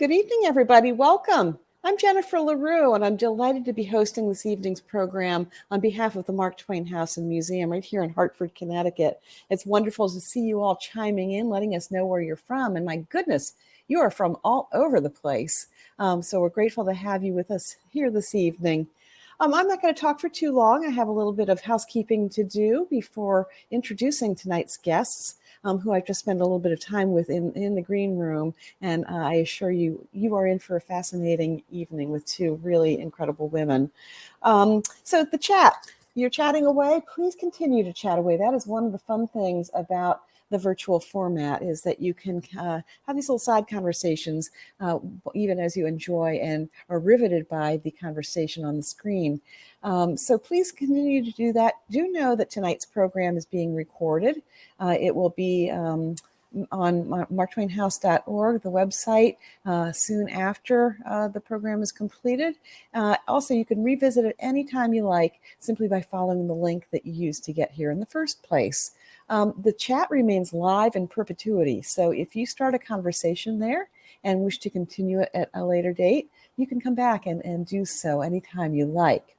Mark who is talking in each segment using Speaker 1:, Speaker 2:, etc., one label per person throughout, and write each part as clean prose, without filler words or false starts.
Speaker 1: Good evening, everybody. Welcome. I'm Jennifer LaRue, and I'm delighted to be hosting this evening's program on behalf of the Mark Twain House and Museum right here in Hartford, Connecticut. It's wonderful to see you all chiming in, letting us know where you're from. And my goodness, you are from all over the place. So we're grateful to have you with us here this evening. I'm not going to talk for too long. I have a little bit of housekeeping to do before introducing tonight's guests, who I've just spent a little bit of time with in the green room. And I assure you, you are in for a fascinating evening with two really incredible women. So the chat, you're chatting away. Please continue to chat away. That is one of the fun things about the virtual format, is that you can have these little side conversations even as you enjoy and are riveted by the conversation on the screen. So please continue to do that. Do know that tonight's program is being recorded. It will be on marktwainhouse.org, the website, soon after the program is completed. Also, you can revisit it anytime you like, simply by following the link that you used to get here in the first place. The chat remains live in perpetuity. So if you start a conversation there and wish to continue it at a later date, you can come back and do so anytime you like.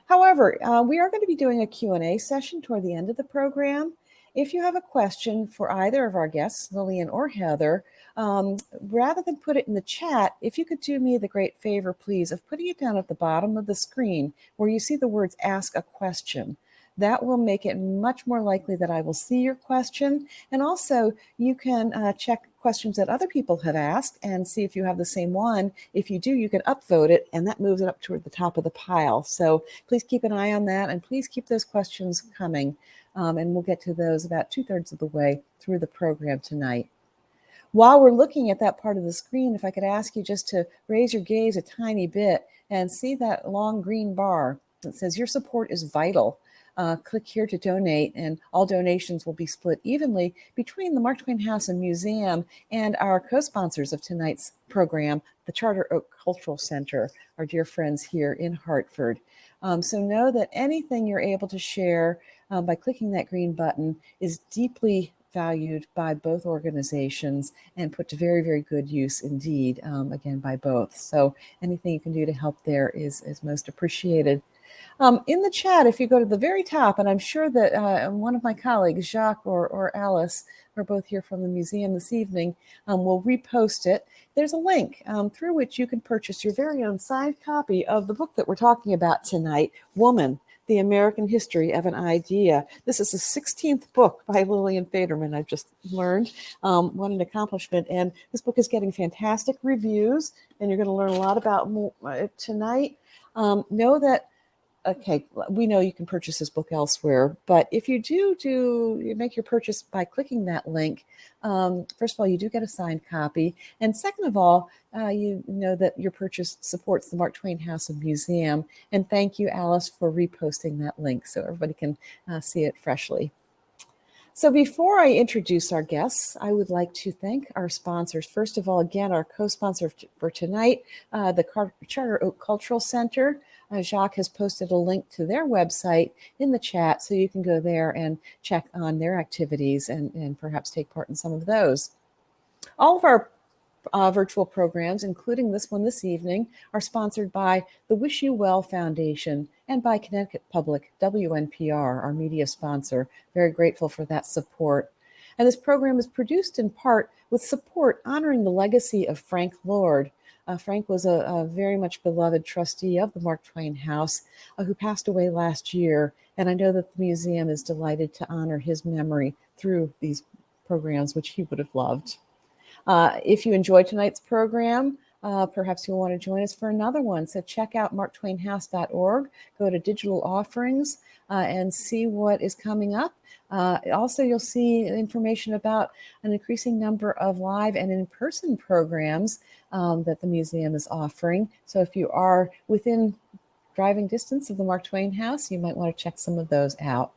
Speaker 1: However, we are going to be doing a Q&A session toward the end of the program. If you have a question for either of our guests, Lillian or Heather, rather than put it in the chat, if you could do me the great favor, please, of putting it down at the bottom of the screen where you see the words "Ask a Question." That will make it much more likely that I will see your question. And also, you can check questions that other people have asked and see if you have the same one. If you do, you can upvote it, and that moves it up toward the top of the pile. So please keep an eye on that, and please keep those questions coming. And we'll get to those about 2/3 of the way through the program tonight. While we're looking at that part of the screen, if I could ask you just to raise your gaze a tiny bit and see that long green bar that says "Your support is vital." Click here to donate, and all donations will be split evenly between the Mark Twain House and Museum and our co-sponsors of tonight's program, the Charter Oak Cultural Center, our dear friends here in Hartford. So know that anything you're able to share by clicking that green button is deeply valued by both organizations and put to very, very good use indeed, again, by both. So anything you can do to help there is most appreciated. In the chat, if you go to the very top, and I'm sure that one of my colleagues, Jacques or Alice, who are both here from the museum this evening, will repost it. There's a link through which you can purchase your very own signed copy of the book that we're talking about tonight, Woman, The American History of an Idea. This is the 16th book by Lillian Faderman, I've just learned. What an accomplishment. And this book is getting fantastic reviews, and you're going to learn a lot about it tonight. Know that okay, we know you can purchase this book elsewhere, but if you you make your purchase by clicking that link, first of all, you do get a signed copy. And second of all, you know that your purchase supports the Mark Twain House and Museum. And thank you, Alice, for reposting that link so everybody can see it freshly. So before I introduce our guests, I would like to thank our sponsors. First of all, again, our co-sponsor for tonight, the Charter Oak Cultural Center. Jacques has posted a link to their website in the chat, so you can go there and check on their activities and perhaps take part in some of those. All of our virtual programs, including this one this evening, are sponsored by the Wish You Well Foundation and by Connecticut Public, WNPR, our media sponsor. Very grateful for that support. And this program is produced in part with support honoring the legacy of Frank Lord. Frank was a very much beloved trustee of the Mark Twain House who passed away last year. And I know that the museum is delighted to honor his memory through these programs, which he would have loved. If you enjoyed tonight's program, perhaps you'll want to join us for another one. So check out marktwainhouse.org, go to digital offerings, and see what is coming up. Also, you'll see information about an increasing number of live and in-person programs that the museum is offering. So if you are within driving distance of the Mark Twain House, you might want to check some of those out.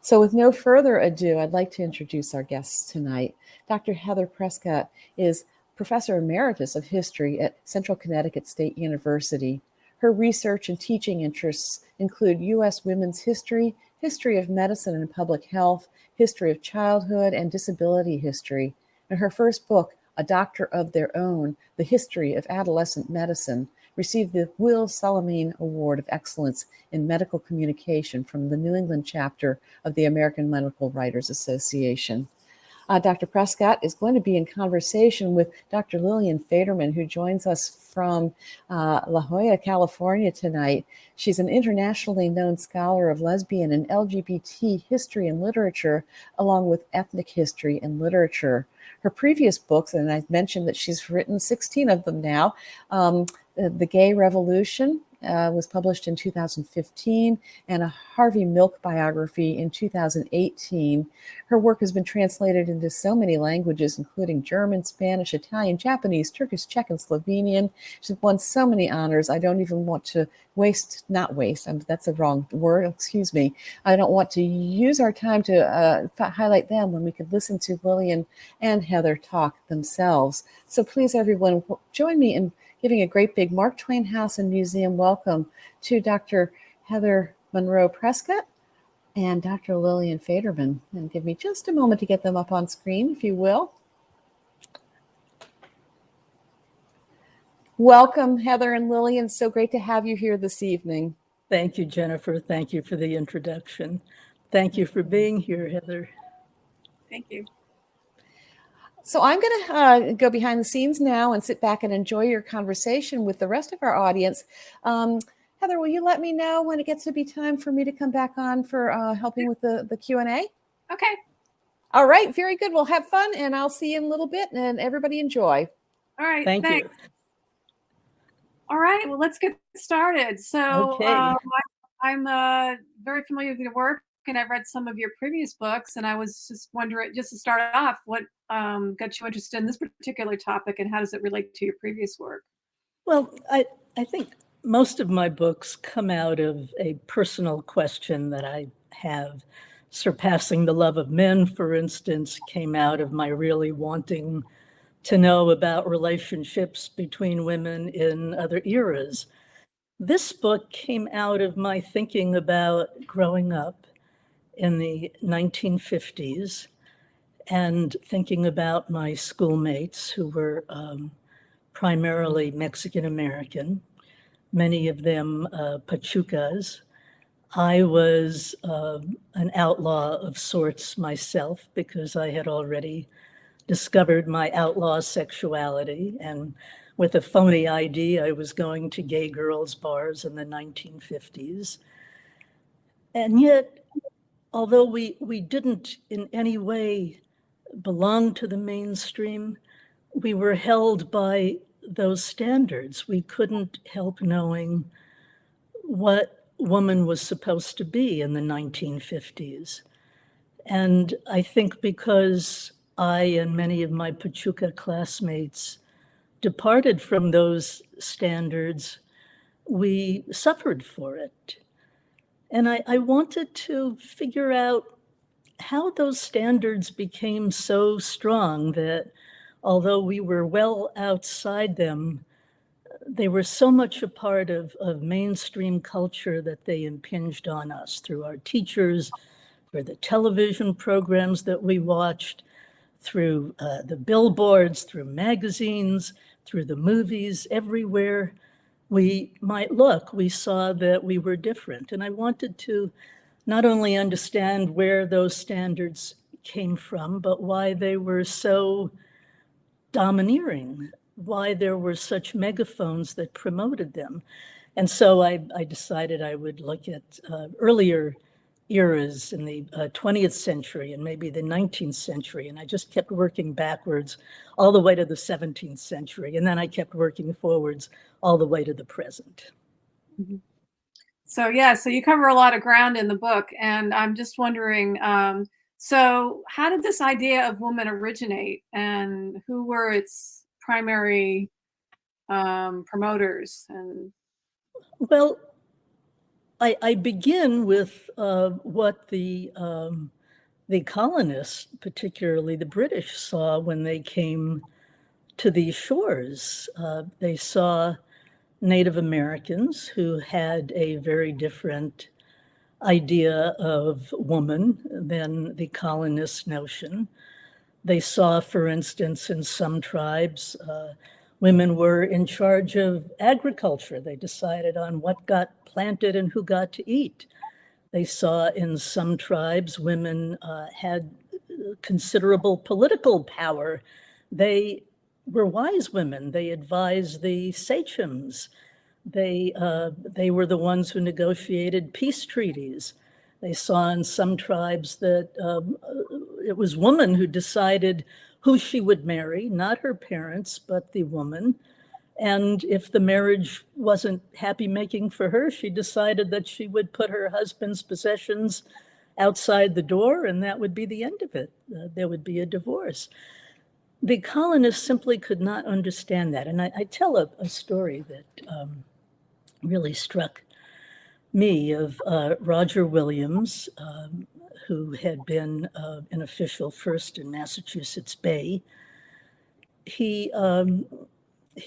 Speaker 1: So with no further ado, I'd like to introduce our guests tonight. Dr. Heather Prescott is Professor Emeritus of History at Central Connecticut State University. Her research and teaching interests include U.S. women's history, history of medicine and public health, history of childhood, and disability history. And her first book, a doctor of their own, The History of Adolescent Medicine, received the Will Salamine Award of Excellence in Medical Communication from the New England chapter of the American Medical Writers Association. Dr. Prescott is going to be in conversation with Dr. Lillian Faderman, who joins us from La Jolla, California tonight. She's an internationally known scholar of lesbian and LGBT history and literature, along with ethnic history and literature. Her previous books, and I've mentioned that she's written 16 of them now, The Gay Revolution, was published in 2015, and a Harvey Milk biography in 2018. Her work has been translated into so many languages, including German, Spanish, Italian, Japanese, Turkish, Czech, and Slovenian. She's won so many honors. I don't even want to that's a wrong word, excuse me. I don't want to use our time to highlight them when we could listen to Lillian and Heather talk themselves. So please, everyone, join me in giving a great big Mark Twain House and Museum welcome to Dr. Heather Munro Prescott and Dr. Lillian Faderman. And give me just a moment to get them up on screen, if you will. Welcome, Heather and Lillian. So great to have you here this evening.
Speaker 2: Thank you, Jennifer. Thank you for the introduction. Thank you for being here, Heather.
Speaker 3: Thank you.
Speaker 1: So I'm going to go behind the scenes now and sit back and enjoy your conversation with the rest of our audience. Heather, will you let me know when it gets to be time for me to come back on for helping with the Q&A?
Speaker 3: Okay.
Speaker 1: All right. Very good. We'll have fun, and I'll see you in a little bit, and everybody enjoy.
Speaker 3: All right.
Speaker 2: Thank you.
Speaker 3: All right. Well, let's get started. So
Speaker 2: okay.
Speaker 3: I'm very familiar with your work, and I've read some of your previous books, and I was just wondering, just to start off, what got you interested in this particular topic, and how does it relate to your previous work?
Speaker 2: Well, I think most of my books come out of a personal question that I have. Surpassing the Love of Men, for instance, came out of my really wanting to know about relationships between women in other eras. This book came out of my thinking about growing up in the 1950s and thinking about my schoolmates who were primarily Mexican American, many of them Pachucas. I was an outlaw of sorts myself because I had already discovered my outlaw sexuality, and with a phony ID, I was going to gay girls' bars in the 1950s. And yet, although we didn't in any way belong to the mainstream, we were held by those standards. We couldn't help knowing what woman was supposed to be in the 1950s. And I think because I and many of my Pachuca classmates departed from those standards, we suffered for it. And I wanted to figure out how those standards became so strong that although we were well outside them, they were so much a part of mainstream culture that they impinged on us through our teachers, through the television programs that we watched, through the billboards, through magazines, through the movies, everywhere we might look, we saw that we were different. And I wanted to not only understand where those standards came from, but why they were so domineering, why there were such megaphones that promoted them. And so I decided I would look at earlier eras in the 20th century and maybe the 19th century. And I just kept working backwards all the way to the 17th century. And then I kept working forwards all the way to the present.
Speaker 3: Mm-hmm. So you cover a lot of ground in the book. And I'm just wondering, so how did this idea of woman originate, and who were its primary promoters? And
Speaker 2: well, I begin with what the colonists, particularly the British, saw when they came to these shores. They saw Native Americans who had a very different idea of woman than the colonist notion. They saw, for instance, in some tribes, women were in charge of agriculture. They decided on what got planted and who got to eat. They saw in some tribes women had considerable political power. They were wise women. They advised the sachems. They were the ones who negotiated peace treaties. They saw in some tribes that it was woman who decided who she would marry, not her parents, but the woman. And if the marriage wasn't happy making for her, she decided that she would put her husband's possessions outside the door, and that would be the end of it. There would be a divorce. The colonists simply could not understand that. And I tell a story that really struck me of Roger Williams, who had been an official first in Massachusetts Bay. He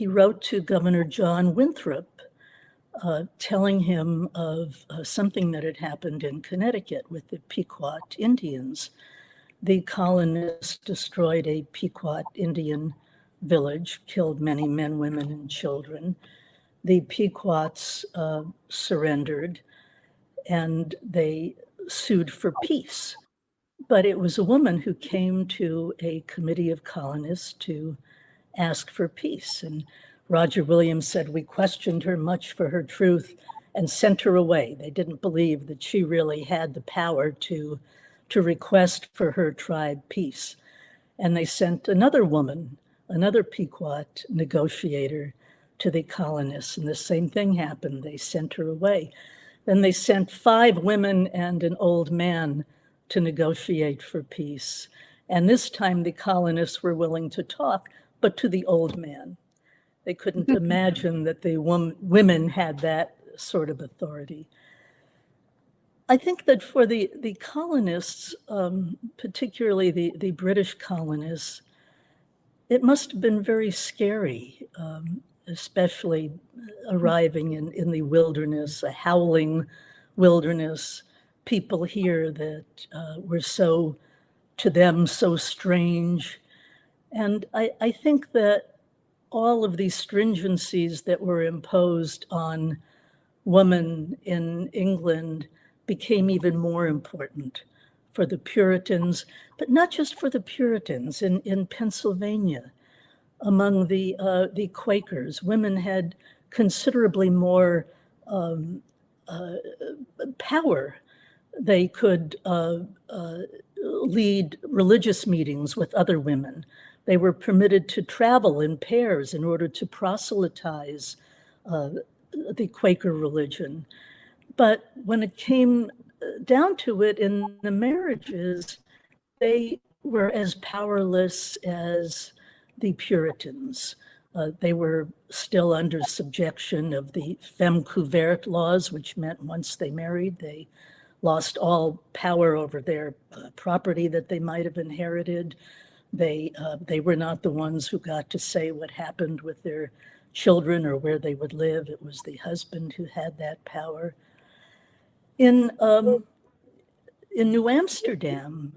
Speaker 2: wrote to Governor John Winthrop, telling him of something that had happened in Connecticut with the Pequot Indians. The colonists destroyed a Pequot Indian village, killed many men, women, and children. The Pequots surrendered, and they sued for peace. But it was a woman who came to a committee of colonists to ask for peace. And Roger Williams said, we questioned her much for her truth and sent her away. They didn't believe that she really had the power to request for her tribe peace. And they sent another woman, another Pequot negotiator, to the colonists, and the same thing happened. They sent her away. Then they sent 5 women and an old man to negotiate for peace. And this time the colonists were willing to talk, but to the old man. They couldn't imagine that the women had that sort of authority. I think that for the colonists, particularly the British colonists, it must have been very scary, especially arriving in the wilderness, a howling wilderness, people here that were so, to them, so strange. And I think that all of these stringencies that were imposed on women in England became even more important for the Puritans, but not just for the Puritans. In Pennsylvania, among the Quakers, women had considerably more power. They could lead religious meetings with other women. They were permitted to travel in pairs in order to proselytize the Quaker religion. But when it came down to it in the marriages, they were as powerless as the Puritans. They were still under subjection of the femme couverte laws, which meant once they married, they lost all power over their property that they might have inherited. They were not the ones who got to say what happened with their children or where they would live. It was the husband who had that power. In New Amsterdam,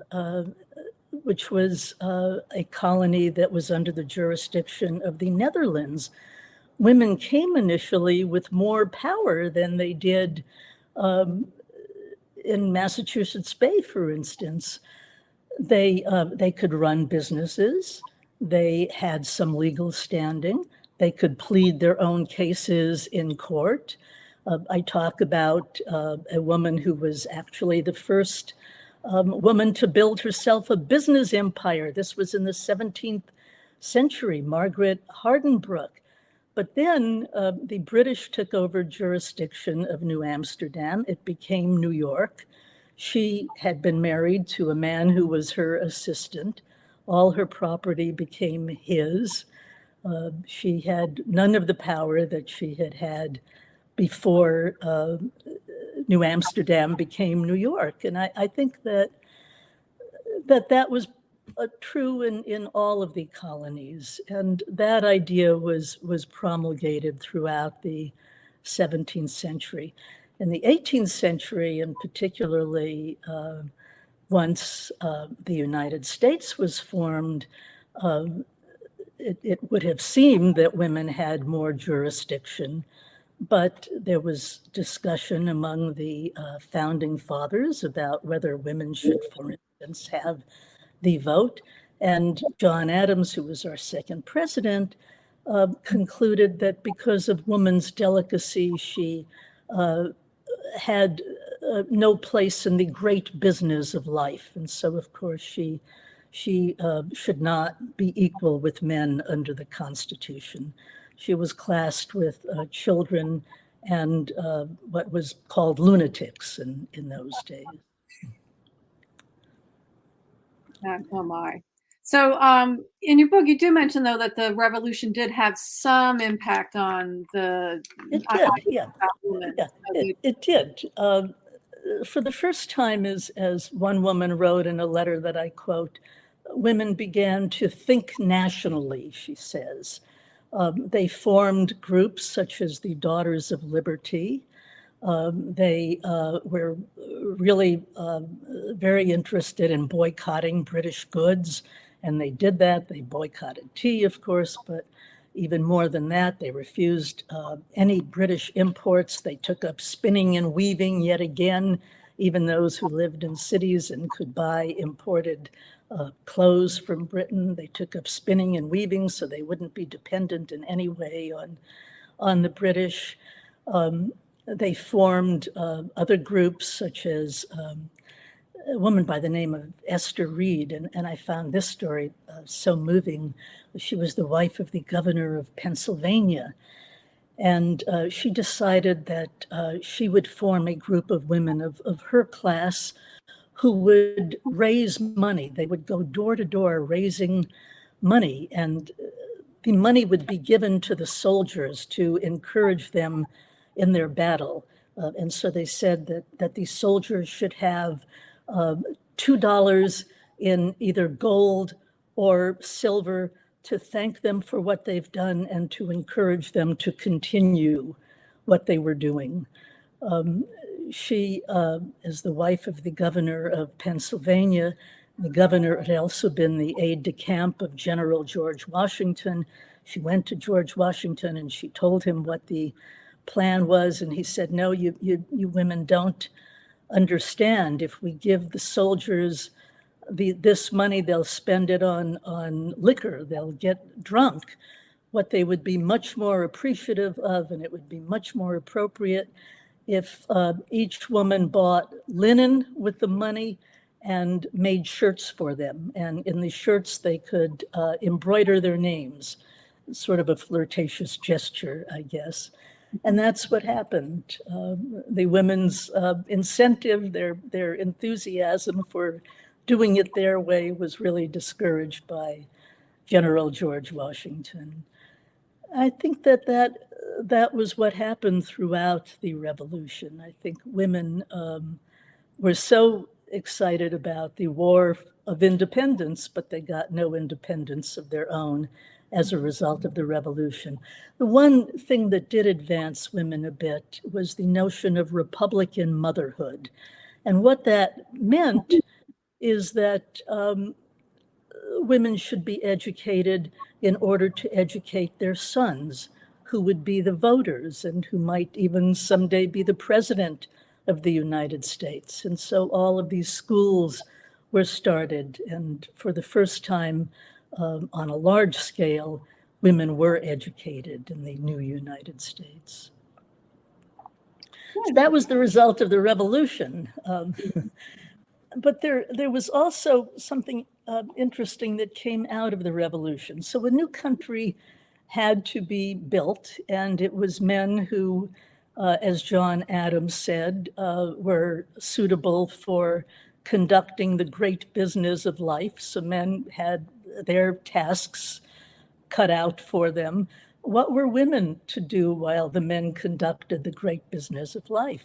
Speaker 2: which was a colony that was under the jurisdiction of the Netherlands, women came initially with more power than they did in Massachusetts Bay, for instance. They could run businesses. They had some legal standing. They could plead their own cases in court. I talk about a woman who was actually the first woman to build herself a business empire. This was in the 17th century, Margaret Hardinbrook. But then the British took over jurisdiction of New Amsterdam. It became New York. She had been married to a man who was her assistant. All her property became his. She had none of the power that she had had before New Amsterdam became New York. And I think that was true in all of the colonies. And that idea was promulgated throughout the 17th century. In the 18th century, and particularly once the United States was formed, it would have seemed that women had more jurisdiction, but there was discussion among the founding fathers about whether women should, for instance, have the vote. And John Adams, who was our second president, concluded that because of woman's delicacy, she had no place in the great business of life. And so, of course, she should not be equal with men under the Constitution. She was classed with children and what was called lunatics in those days.
Speaker 3: Oh my. So in your book, you do mention, though, that the revolution did have some impact on the
Speaker 2: It did, yeah. It did. For the first time, as one woman wrote in a letter that I quote, women began to think nationally, she says. They formed groups such as the Daughters of Liberty. They were really very interested in boycotting British goods, and they did that. They boycotted tea, of course, but even more than that, they refused any British imports. They took up spinning and weaving yet again, even those who lived in cities and could buy imported clothes from Britain. They took up spinning and weaving so they wouldn't be dependent in any way on the British. They formed other groups, such as a woman by the name of Esther Reed, and I found this story so moving. She was the wife of the governor of Pennsylvania, and she decided that she would form a group of women of her class who would raise money. They would go door to door raising money, and the money would be given to the soldiers to encourage them in their battle. And so they said that the soldiers should have $2 in either gold or silver to thank them for what they've done and to encourage them to continue what they were doing. She is the wife of the governor of Pennsylvania. The governor had also been the aide-de-camp of General George Washington. She went to George Washington and she told him what the plan was, and he said, no, you women don't understand. If we give the soldiers this money, they'll spend it on liquor, they'll get drunk. What they would be much more appreciative of, and it would be much more appropriate, if each woman bought linen with the money and made shirts for them. And in the shirts, they could embroider their names, sort of a flirtatious gesture, I guess. And that's what happened. The women's incentive, their enthusiasm for doing it their way was really discouraged by General George Washington. I think that was what happened throughout the revolution. I think women were so excited about the War of Independence, but they got no independence of their own as a result of the revolution. The one thing that did advance women a bit was the notion of Republican motherhood. And what that meant is that women should be educated in order to educate their sons, who would be the voters and who might even someday be the president of the United States. And so all of these schools were started, and for the first time, on a large scale, women were educated in the new United States. So that was the result of the revolution. But there was also something interesting that came out of the revolution. So a new country had to be built, and it was men who, as John Adams said, were suitable for conducting the great business of life. So men had their tasks cut out for them. What were women to do while the men conducted the great business of life?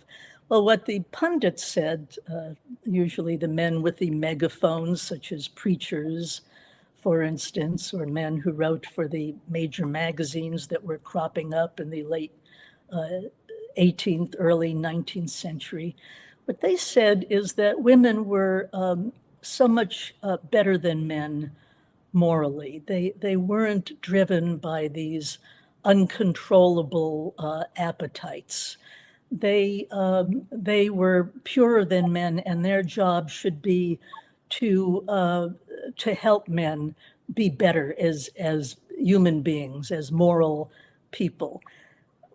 Speaker 2: Well, what the pundits said, usually the men with the megaphones, such as preachers, for instance, or men who wrote for the major magazines that were cropping up in the late 18th, early 19th century. What they said is that women were so much better than men morally. They weren't driven by these uncontrollable appetites. They were purer than men, and their job should be to help men be better as human beings, as moral people.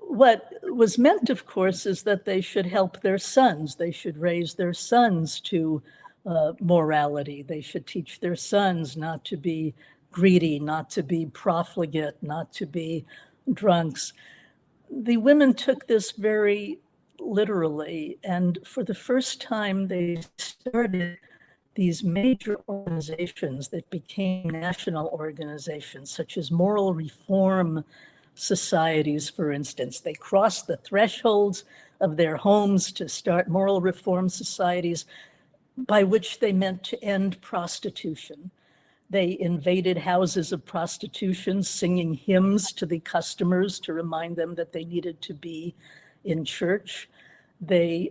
Speaker 2: What was meant, of course, is that they should help their sons. They should raise their sons to morality. They should teach their sons not to be greedy, not to be profligate, not to be drunks. The women took this very literally, and for the first time, they started these major organizations that became national organizations, such as moral reform societies, for instance. They crossed the thresholds of their homes to start moral reform societies, by which they meant to end prostitution. They invaded houses of prostitution, singing hymns to the customers to remind them that they needed to be in church. They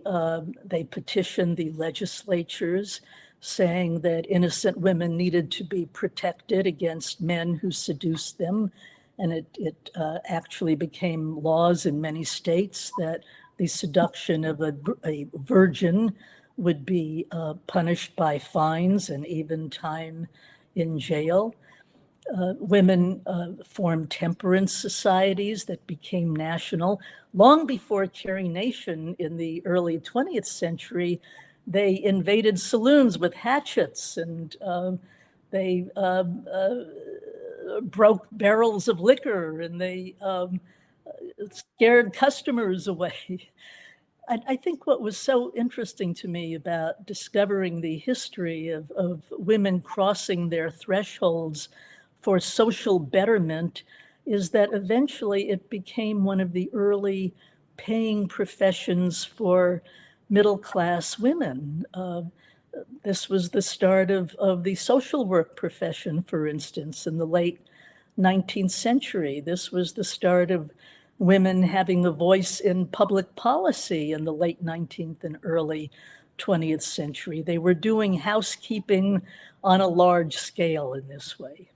Speaker 2: petitioned the legislatures, saying that innocent women needed to be protected against men who seduced them. And it actually became laws in many states that the seduction of a virgin would be punished by fines and even time in jail. Women formed temperance societies that became national. Long before Carrie Nation in the early 20th century, they invaded saloons with hatchets, and they broke barrels of liquor, and they scared customers away. I think what was so interesting to me about discovering the history of women crossing their thresholds for social betterment is that eventually it became one of the early paying professions for middle-class women. This was the start of the social work profession, for instance, in the late 19th century. This was the start of women having a voice in public policy in the late 19th and early 20th century. They were doing housekeeping on a large scale in this way.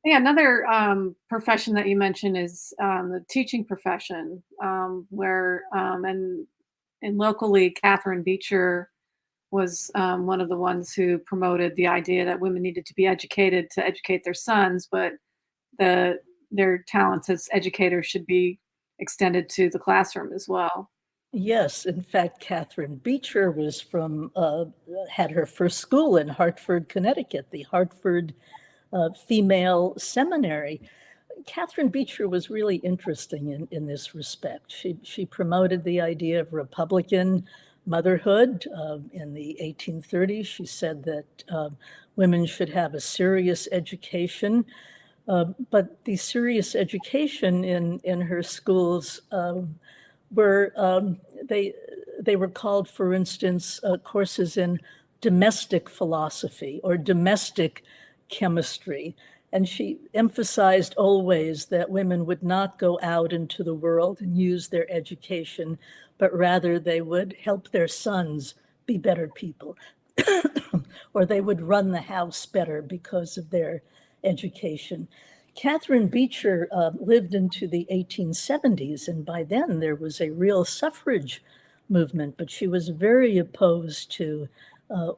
Speaker 3: Yeah, another profession that you mentioned is the teaching profession, where and locally, Catherine Beecher was one of the ones who promoted the idea that women needed to be educated to educate their sons, but their talents as educators should be extended to the classroom as well.
Speaker 2: Yes, in fact, Catherine Beecher was had her first school in Hartford, Connecticut, the Hartford Female Seminary. Catherine Beecher was really interesting in this respect. She promoted the idea of Republican motherhood. In the 1830s, she said that women should have a serious education. But the serious education in her schools were they were called, for instance, courses in domestic philosophy or domestic chemistry. And she emphasized always that women would not go out into the world and use their education, but rather they would help their sons be better people, or they would run the house better because of their education. Catherine Beecher lived into the 1870s, and by then there was a real suffrage movement, but she was very opposed to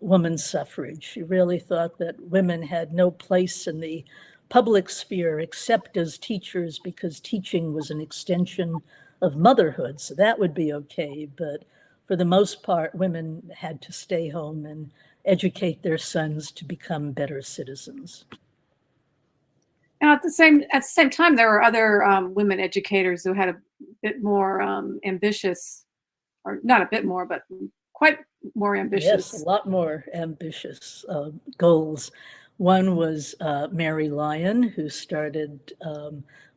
Speaker 2: women's suffrage. She really thought that women had no place in the public sphere except as teachers, because teaching was an extension of motherhood. So that would be okay. But for the most part, women had to stay home and educate their sons to become better citizens.
Speaker 3: Now, at the same time, there were other women educators who had a bit more ambitious, or not a bit more, but quite more ambitious.
Speaker 2: Yes, a lot more ambitious goals. One was Mary Lyon, who started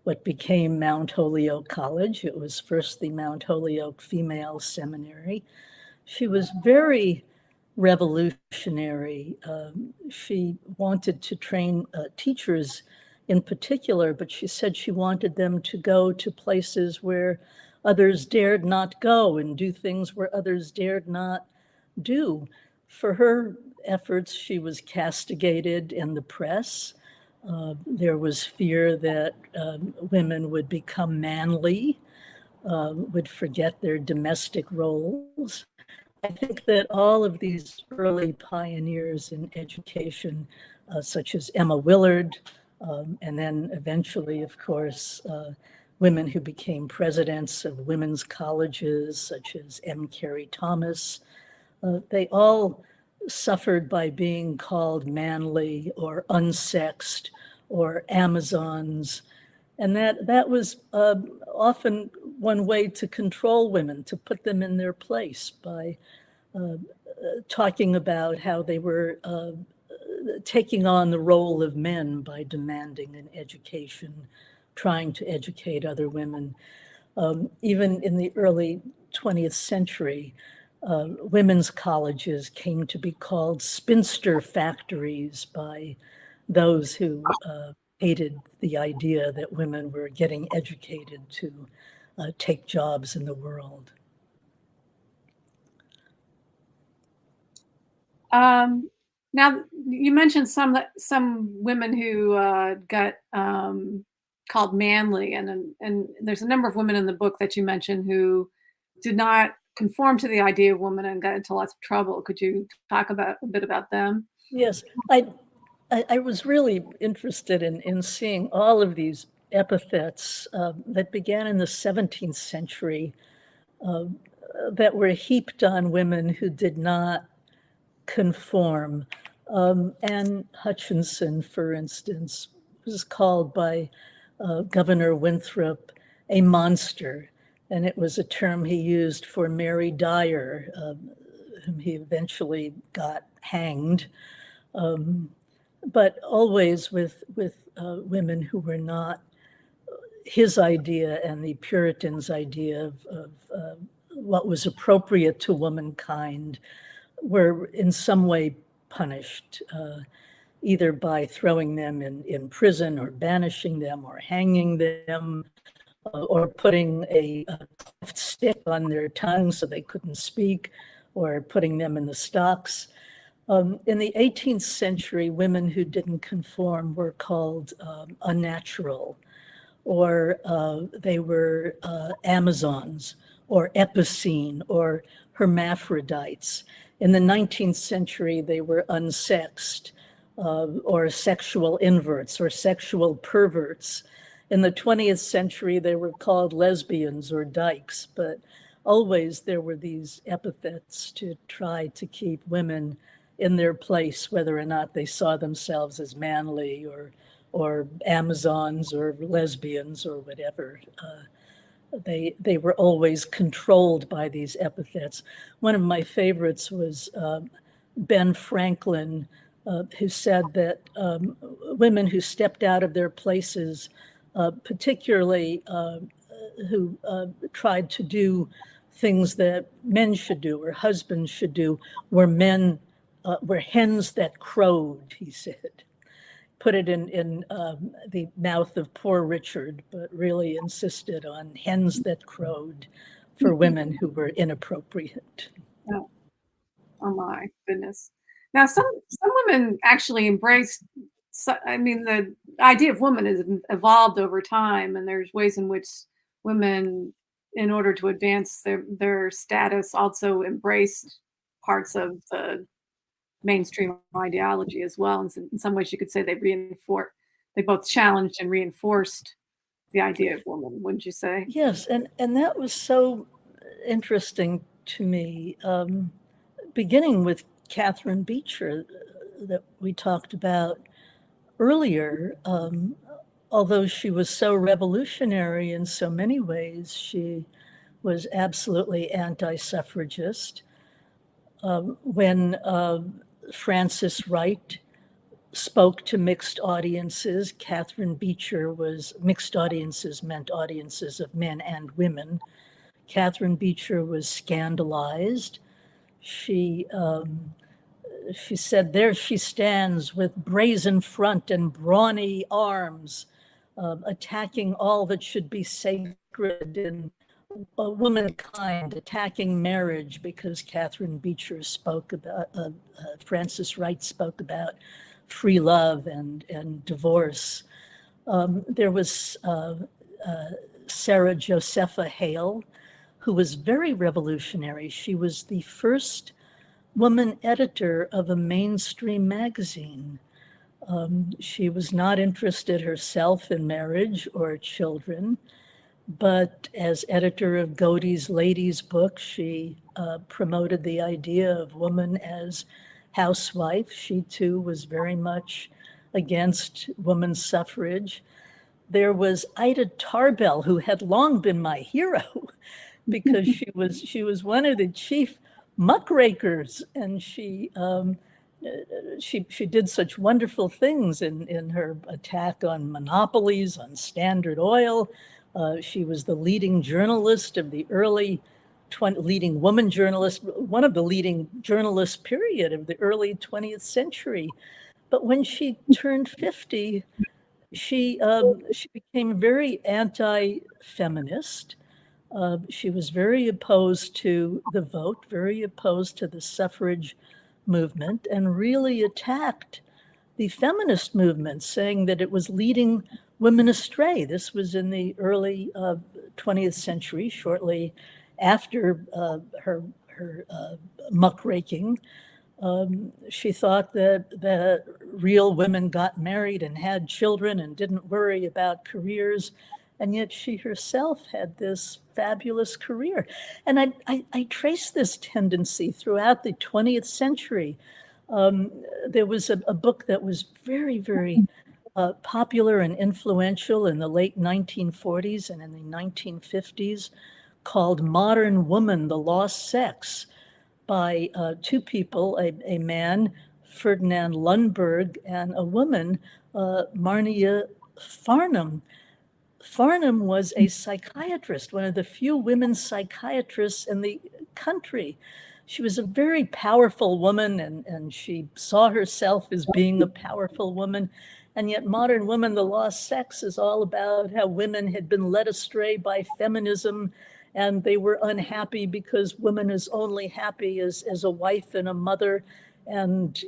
Speaker 2: what became Mount Holyoke College. It was first the Mount Holyoke Female Seminary. She was very revolutionary. She wanted to train teachers in particular, but she said she wanted them to go to places where others dared not go and do things where others dared not do. For her efforts, she was castigated in the press. There was fear that women would become manly, would forget their domestic roles. I think that all of these early pioneers in education, such as Emma Willard, and then eventually, of course, women who became presidents of women's colleges, such as M. Carey Thomas, they all suffered by being called manly or unsexed or Amazons. And that was often one way to control women, to put them in their place by talking about how they were taking on the role of men by demanding an education, trying to educate other women. Even in the early 20th century, women's colleges came to be called spinster factories by those who hated the idea that women were getting educated to take jobs in the world.
Speaker 3: Now, you mentioned some women who got called manly, and there's a number of women in the book that you mentioned who did not conform to the idea of woman and got into lots of trouble. Could you talk a bit about them?
Speaker 2: Yes, I was really interested in seeing all of these epithets that began in the 17th century that were heaped on women who did not conform. Anne Hutchinson, for instance, was called by Governor Winthrop a monster, and it was a term he used for Mary Dyer, whom he eventually got hanged. But always with women who were not his idea and the Puritans' idea of what was appropriate to womankind, were in some way punished, either by throwing them in prison or banishing them or hanging them, or putting a cleft stick on their tongue so they couldn't speak, or putting them in the stocks. In the 18th century, women who didn't conform were called unnatural, or they were Amazons, or epicene, or hermaphrodites. In the 19th century, they were unsexed, or sexual inverts, or sexual perverts. In the 20th century, they were called lesbians or dykes, but always there were these epithets to try to keep women in their place, whether or not they saw themselves as manly or Amazons or lesbians or whatever. They were always controlled by these epithets. One of my favorites was Ben Franklin, who said that women who stepped out of their places, particularly who tried to do things that men should do or husbands should do, were hens that crowed, he said. Put it in the mouth of Poor Richard, but really insisted on hens that crowed for women who were inappropriate.
Speaker 3: Oh, oh my goodness. Now, some women actually embraced, I mean, the idea of woman has evolved over time, and there's ways in which women, in order to advance their status, also embraced parts of the mainstream ideology as well. And in some ways, you could say they both challenged and reinforced the idea of woman, wouldn't you say?
Speaker 2: Yes, and that was so interesting to me, beginning with Catherine Beecher that we talked about earlier. Although she was so revolutionary in so many ways, she was absolutely anti-suffragist. When Frances Wright spoke to mixed audiences, Catherine Beecher mixed audiences meant audiences of men and women. Catherine Beecher was scandalized. She said, "There she stands with brazen front and brawny arms, attacking all that should be sacred in womankind, attacking marriage, because Catherine Beecher spoke about, Frances Wright spoke about free love and divorce. There was Sarah Josepha Hale, who was very revolutionary. She was the first woman editor of a mainstream magazine. She was not interested herself in marriage or children, but as editor of Godey's Ladies book, she promoted the idea of woman as housewife. She too was very much against women's suffrage. There was Ida Tarbell, who had long been my hero because she was one of the chief muckrakers, and she did such wonderful things in her attack on monopolies, on Standard Oil. She was the leading journalist of the early leading woman journalist, one of the leading journalists, period, of the early 20th century. But when she turned 50, she became very anti-feminist. She was very opposed to the vote, very opposed to the suffrage movement, and really attacked the feminist movement, saying that it was leading women astray. This was in the early 20th century, shortly after her muckraking. She thought that real women got married and had children and didn't worry about careers. And yet she herself had this fabulous career. And I trace this tendency throughout the 20th century. There was a book that was very, very popular and influential in the late 1940s and in the 1950s called Modern Woman, The Lost Sex, by two people, a man, Ferdinand Lundberg, and a woman, Marnia Farnham. Farnham was a psychiatrist, one of the few women psychiatrists in the country. She was a very powerful woman, and she saw herself as being a powerful woman. And yet Modern Woman, The Lost Sex is all about how women had been led astray by feminism, and they were unhappy because woman is only happy as a wife and a mother and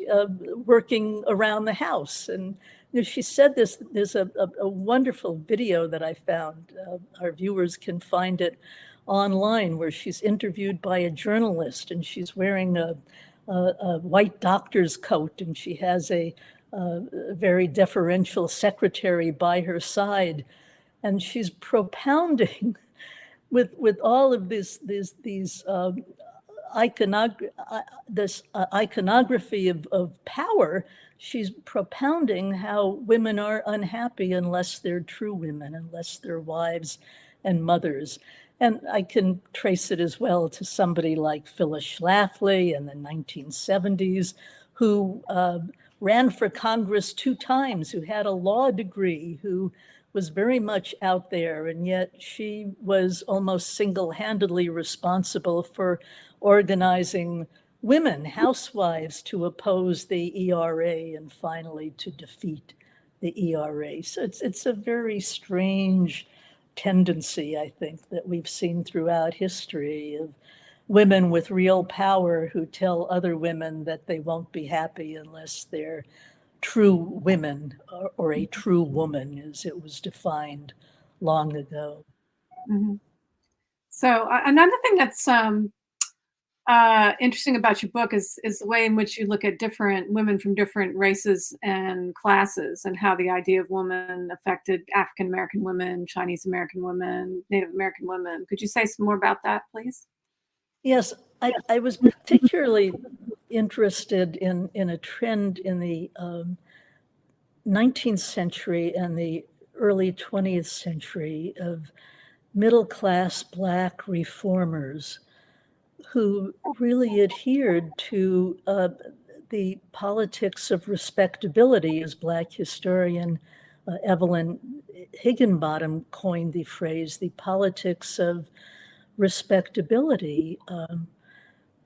Speaker 2: working around the house. And you know, she said this, there's a wonderful video that I found. Our viewers can find it online, where she's interviewed by a journalist, and she's wearing a white doctor's coat, and she has a very deferential secretary by her side, and she's propounding with all of this iconography of power. She's propounding how women are unhappy unless they're true women, unless they're wives and mothers. And I can trace it as well to somebody like Phyllis Schlafly in the 1970s, who ran for Congress 2 times, who had a law degree, who was very much out there, and yet she was almost single-handedly responsible for organizing women, housewives, to oppose the ERA and finally to defeat the ERA. So it's a very strange tendency, I think, that we've seen throughout history of women with real power who tell other women that they won't be happy unless they're true women, or a true woman, as it was defined long ago.
Speaker 3: Mm-hmm. So another thing that's interesting about your book is the way in which you look at different women from different races and classes, and how the idea of woman affected African American women, Chinese American women, Native American women. Could you say some more about that, please?
Speaker 2: Yes, I was particularly interested in a trend in the 19th century and the early 20th century of middle-class Black reformers who really adhered to the politics of respectability, as Black historian Evelyn Higginbottom coined the phrase, the politics of respectability,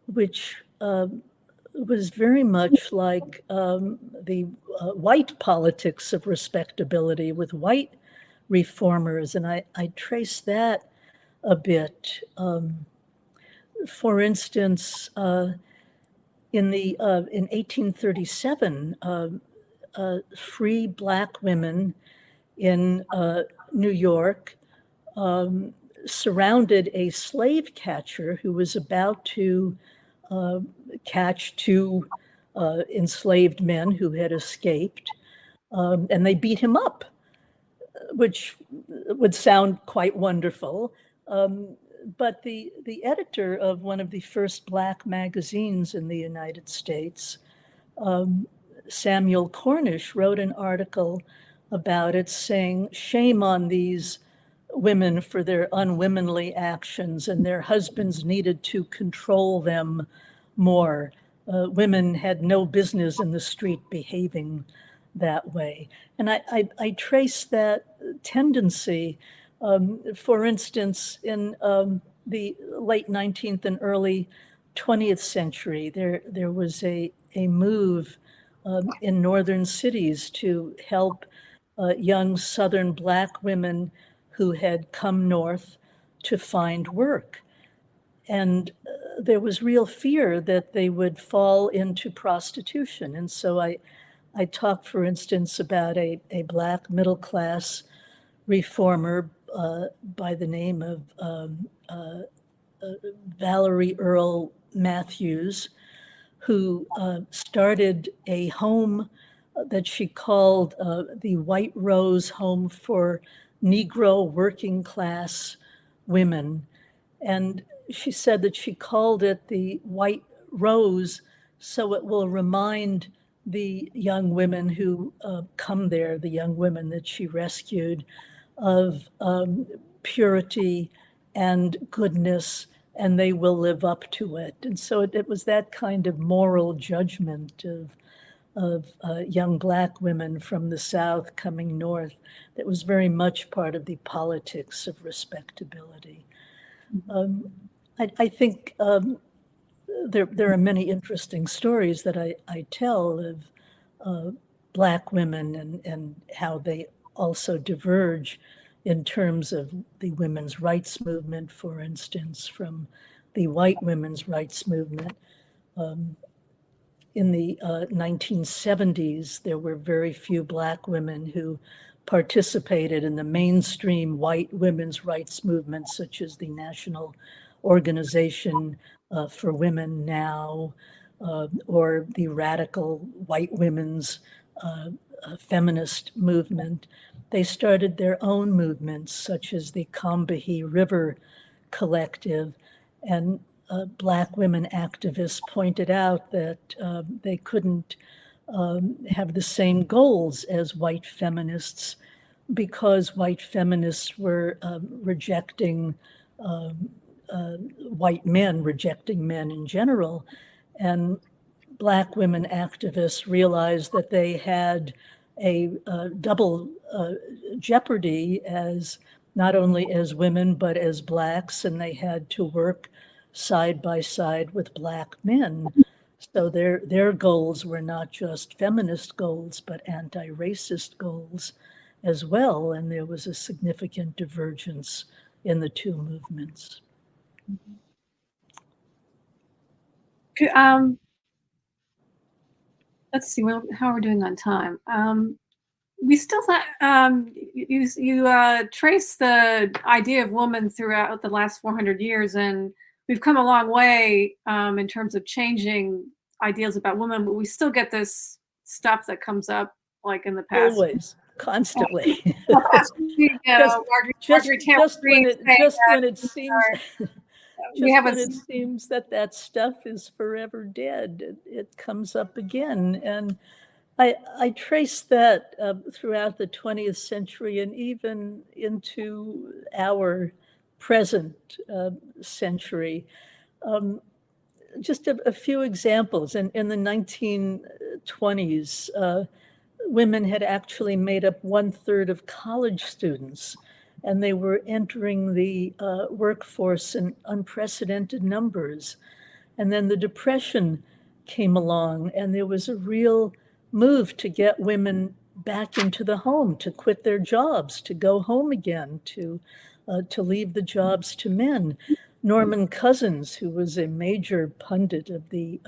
Speaker 2: which was very much like the white politics of respectability with white reformers. And I trace that a bit. For instance, in 1837, free Black women in New York surrounded a slave catcher who was about to catch two enslaved men who had escaped, and they beat him up, which would sound quite wonderful. But the editor of one of the first Black magazines in the United States, Samuel Cornish, wrote an article about it saying, shame on these women for their unwomanly actions, and their husbands needed to control them more. Women had no business in the street behaving that way. And I trace that tendency. For instance, in the late 19th and early 20th century, there was a move in northern cities to help young Southern Black women who had come north to find work. And there was real fear that they would fall into prostitution. And so I talk, for instance, about a Black middle-class reformer by the name of Valerie Earl Matthews, who started a home that she called the White Rose Home for Negro working class women. And she said that she called it the White Rose so it will remind the young women who come there, the young women that she rescued, of purity and goodness, and they will live up to it. And so it was that kind of moral judgment of young Black women from the South coming north that was very much part of the politics of respectability. I think there are many interesting stories that I tell of Black women and how they also diverge in terms of the women's rights movement, for instance, from the white women's rights movement. In the 1970s, there were very few Black women who participated in the mainstream white women's rights movement, such as the National Organization for Women Now, or the radical white women's feminist movement. They started their own movements, such as the Combahee River Collective, and Black women activists pointed out that they couldn't have the same goals as white feminists because white feminists were rejecting white men, rejecting men in general. And Black women activists realized that they had a double jeopardy as not only as women, but as Blacks, and they had to work side by side with Black men. So their goals were not just feminist goals, but anti-racist goals as well. And there was a significant divergence in the two movements.
Speaker 3: Let's see, how are we doing on time? We still you trace the idea of woman throughout the last 400 years, and we've come a long way in terms of changing ideas about women, but we still get this stuff that comes up like in the past.
Speaker 2: Always, constantly.
Speaker 3: Just when it
Speaker 2: seems it seems that stuff is forever dead, it comes up again. And I trace that throughout the 20th century and even into our present century. Just a few examples. In the 1920s, women had actually made up 1/3 of college students, and they were entering the workforce in unprecedented numbers. And then the Depression came along, and there was a real move to get women back into the home, to quit their jobs, to go home again, to to leave the jobs to men. Norman Cousins, who was a major pundit of the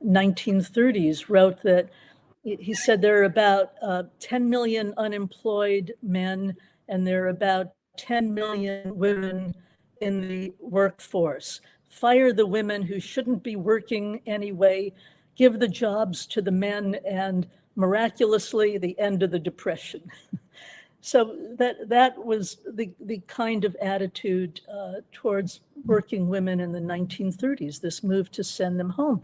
Speaker 2: 1930s, wrote that he said there are about 10 million unemployed men, and there are about 10 million women in the workforce. Fire the women who shouldn't be working anyway, give the jobs to the men, and miraculously, the end of the Depression. So that was the kind of attitude towards working women in the 1930s, this move to send them home.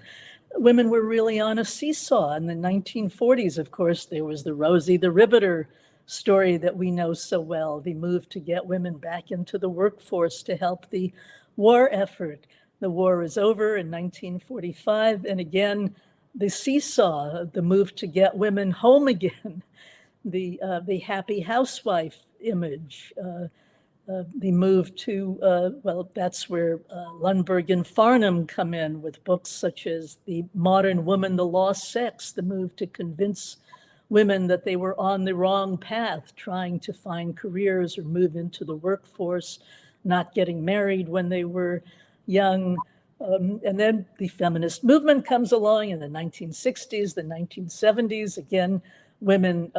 Speaker 2: Women were really on a seesaw. In the 1940s, of course, there was the Rosie the Riveter story that we know so well, the move to get women back into the workforce to help the war effort. The war is over in 1945, and again, the seesaw, the move to get women home again, the happy housewife image, the move to, well, that's where Lundberg and Farnham come in with books such as The Modern Woman, The Lost Sex, the move to convince women that they were on the wrong path, trying to find careers or move into the workforce, not getting married when they were young. And then the feminist movement comes along in the 1960s, the 1970s. Again, women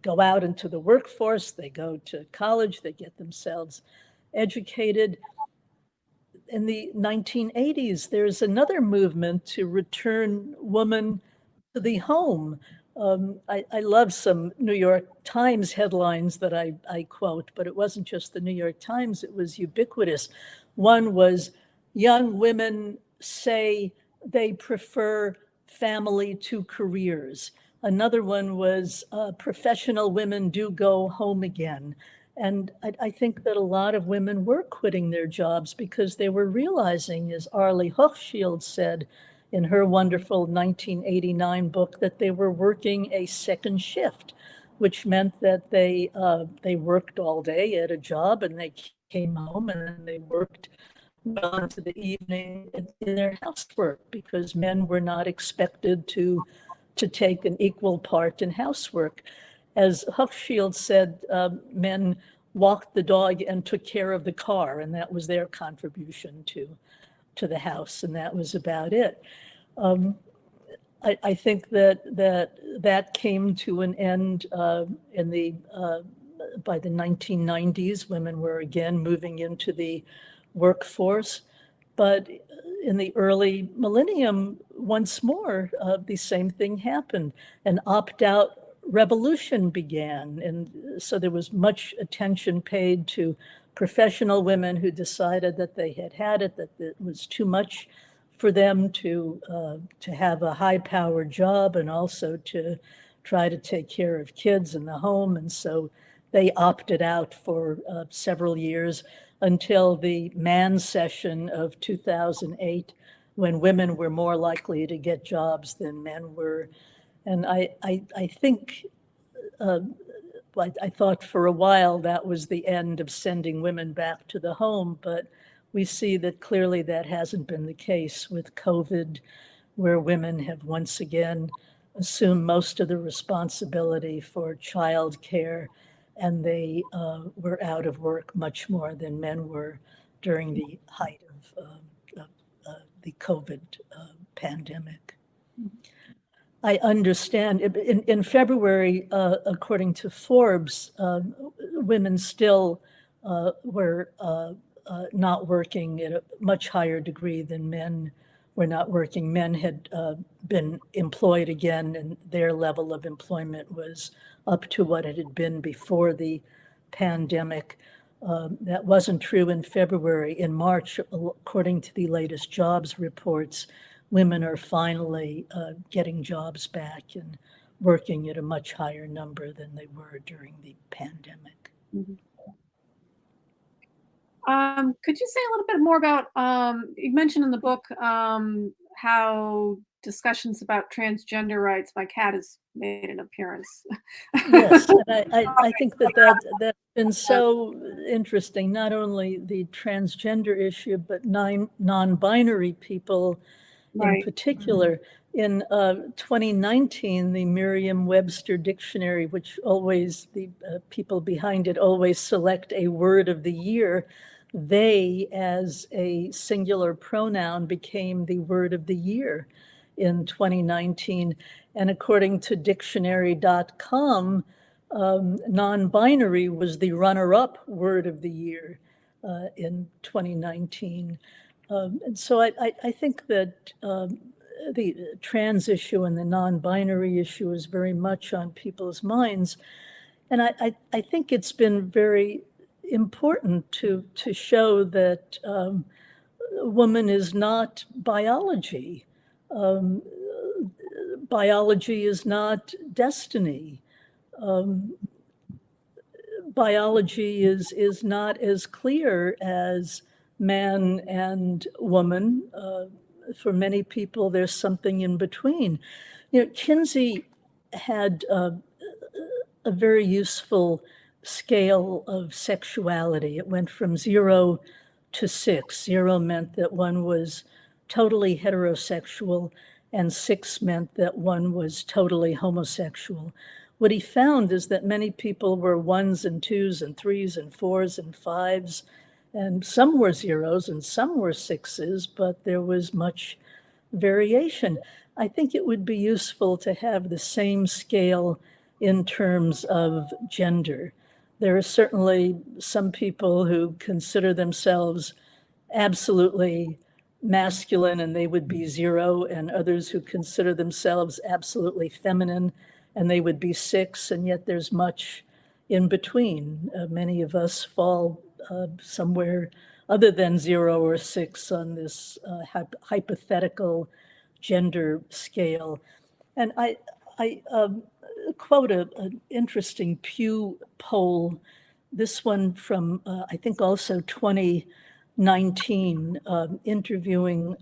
Speaker 2: go out into the workforce, they go to college, they get themselves educated. In the 1980s, there's another movement to return women to the home. I love some New York Times headlines that I quote, but it wasn't just the New York Times, it was ubiquitous. One was, young women say they prefer family to careers. Another one was, professional women do go home again. And I think that a lot of women were quitting their jobs because they were realizing, as Arlie Hochschild said in her wonderful 1989 book, that they were working a second shift, which meant that they worked all day at a job and they came home and then they worked well into the evening in their housework, because men were not expected to take an equal part in housework. As Hochschild said, men walked the dog and took care of the car, and that was their contribution to the house, and that was about it. I think that came to an end by the 1990s. Women were again moving into the workforce, but in the early millennium, once more, the same thing happened. An opt-out revolution began, and so there was much attention paid to professional women who decided that they had had it, that it was too much for them to have a high-powered job and also to try to take care of kids in the home, and so they opted out for several years until the Mann session of 2008, when women were more likely to get jobs than men were. And I think, I thought for a while that was the end of sending women back to the home, but we see that clearly that hasn't been the case with COVID, where women have once again assumed most of the responsibility for childcare, and they were out of work much more than men were during the height of the COVID pandemic. I understand. In February, according to Forbes, women still were not working at a much higher degree than men were not working. Men had been employed again, and their level of employment was up to what it had been before the pandemic. That wasn't true in February. In March, according to the latest jobs reports, women are finally getting jobs back and working at a much higher number than they were during the pandemic.
Speaker 3: Mm-hmm. Could you say a little bit more about, you mentioned in the book how discussions about transgender rights, my cat has made an appearance.
Speaker 2: Yes, and I think that's been so interesting, not only the transgender issue, but non-binary people in particular. In 2019, the Merriam-Webster dictionary, which always, the people behind it always select a word of the year, they as a singular pronoun became the word of the year in 2019. And according to dictionary.com, non-binary was the runner-up word of the year in 2019. And so I think that the trans issue and the non-binary issue is very much on people's minds. And I think it's been very important to show that woman is not biology. Biology is not destiny. Biology is not as clear as man and woman. For many people, there's something in between. You know, Kinsey had a very useful scale of sexuality. It went from 0 to 6. 0 meant that one was totally heterosexual, and 6 meant that one was totally homosexual. What he found is that many people were 1s and 2s and 3s and 4s and 5s, and some were 0s and some were 6s, but there was much variation. I think it would be useful to have the same scale in terms of gender. There are certainly some people who consider themselves absolutely masculine and they would be 0, and others who consider themselves absolutely feminine and they would be 6, and yet there's much in between. Many of us fall somewhere other than 0 or 6 on this hypothetical gender scale. And I quote an interesting Pew poll, this one from, I think also 2019, interviewing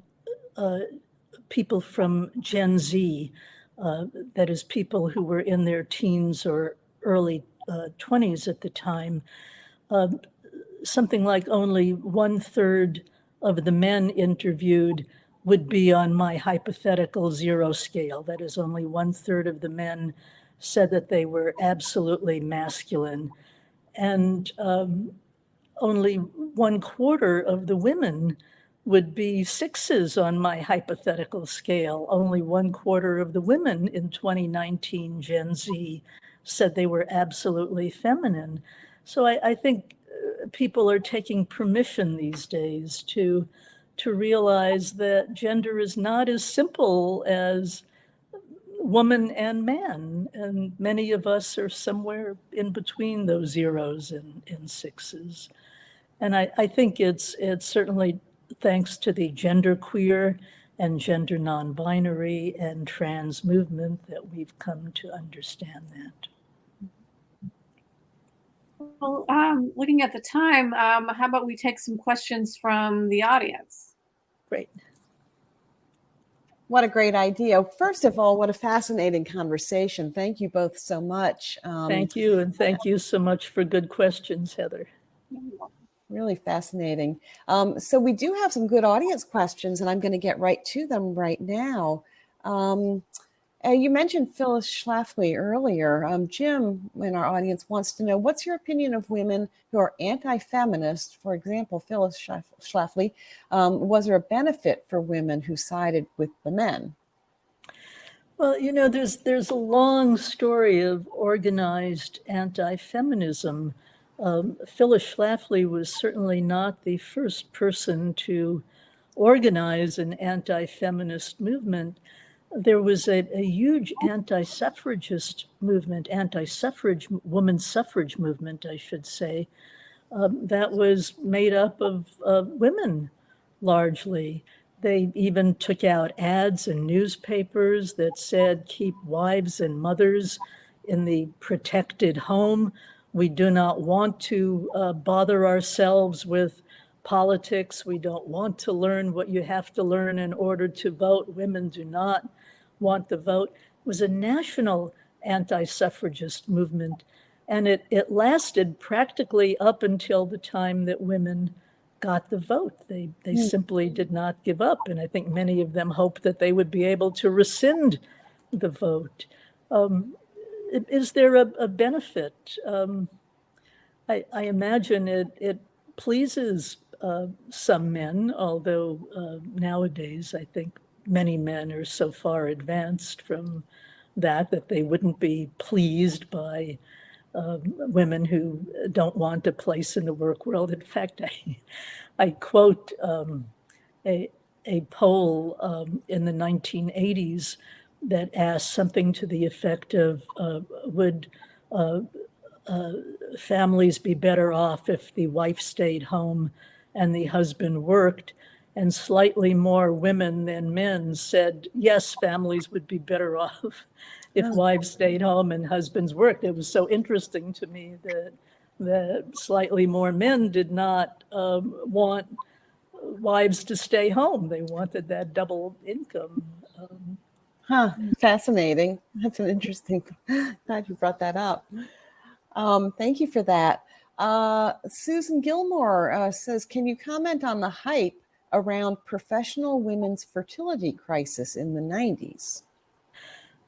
Speaker 2: people from Gen Z, that is people who were in their teens or early 20s at the time. Something like only 1/3 of the men interviewed would be on my hypothetical 0 scale. That is, only 1/3 of the men said that they were absolutely masculine. And only 1/4 of the women would be 6s on my hypothetical scale. Only 1/4 of the women in 2019 Gen Z said they were absolutely feminine. So I think people are taking permission these days to realize that gender is not as simple as woman and man, and many of us are somewhere in between those 0s and 6s. And I think it's certainly thanks to the genderqueer and gender non-binary and trans movement that we've come to understand that.
Speaker 3: Well, looking at the time, how about we take some questions from the audience?
Speaker 2: Great.
Speaker 1: What a great idea. First of all, what a fascinating conversation. Thank you both so much.
Speaker 2: Thank you, and thank you so much for good questions, Heather.
Speaker 1: Really fascinating. So we do have some good audience questions, and I'm going to get right to them right now. You mentioned Phyllis Schlafly earlier. Jim in our audience wants to know, what's your opinion of women who are anti-feminist? For example, Phyllis Schlafly, was there a benefit for women who sided with the men?
Speaker 2: Well, you know, there's a long story of organized anti-feminism. Phyllis Schlafly was certainly not the first person to organize an anti-feminist movement. There was a huge anti-suffragist movement, women's suffrage movement, I should say, that was made up of women largely. They even took out ads in newspapers that said, keep wives and mothers in the protected home. We do not want to bother ourselves with politics. We don't want to learn what you have to learn in order to vote. Women do not want the vote. It was a national anti-suffragist movement, and it lasted practically up until the time that women got the vote. They simply did not give up. And I think many of them hoped that they would be able to rescind the vote. Is there a benefit? I imagine it pleases some men, although nowadays I think many men are so far advanced from that they wouldn't be pleased by women who don't want a place in the work world. In fact, I quote a poll in the 1980s that asked something to the effect of, would families be better off if the wife stayed home and the husband worked? And slightly more women than men said, yes, families would be better off if wives stayed home and husbands worked. It was so interesting to me that slightly more men did not want wives to stay home. They wanted that double income.
Speaker 1: Fascinating. That's an interesting, glad you brought that up. Thank you for that. Susan Gilmore says, can you comment on the hype around professional women's fertility crisis in the 90s?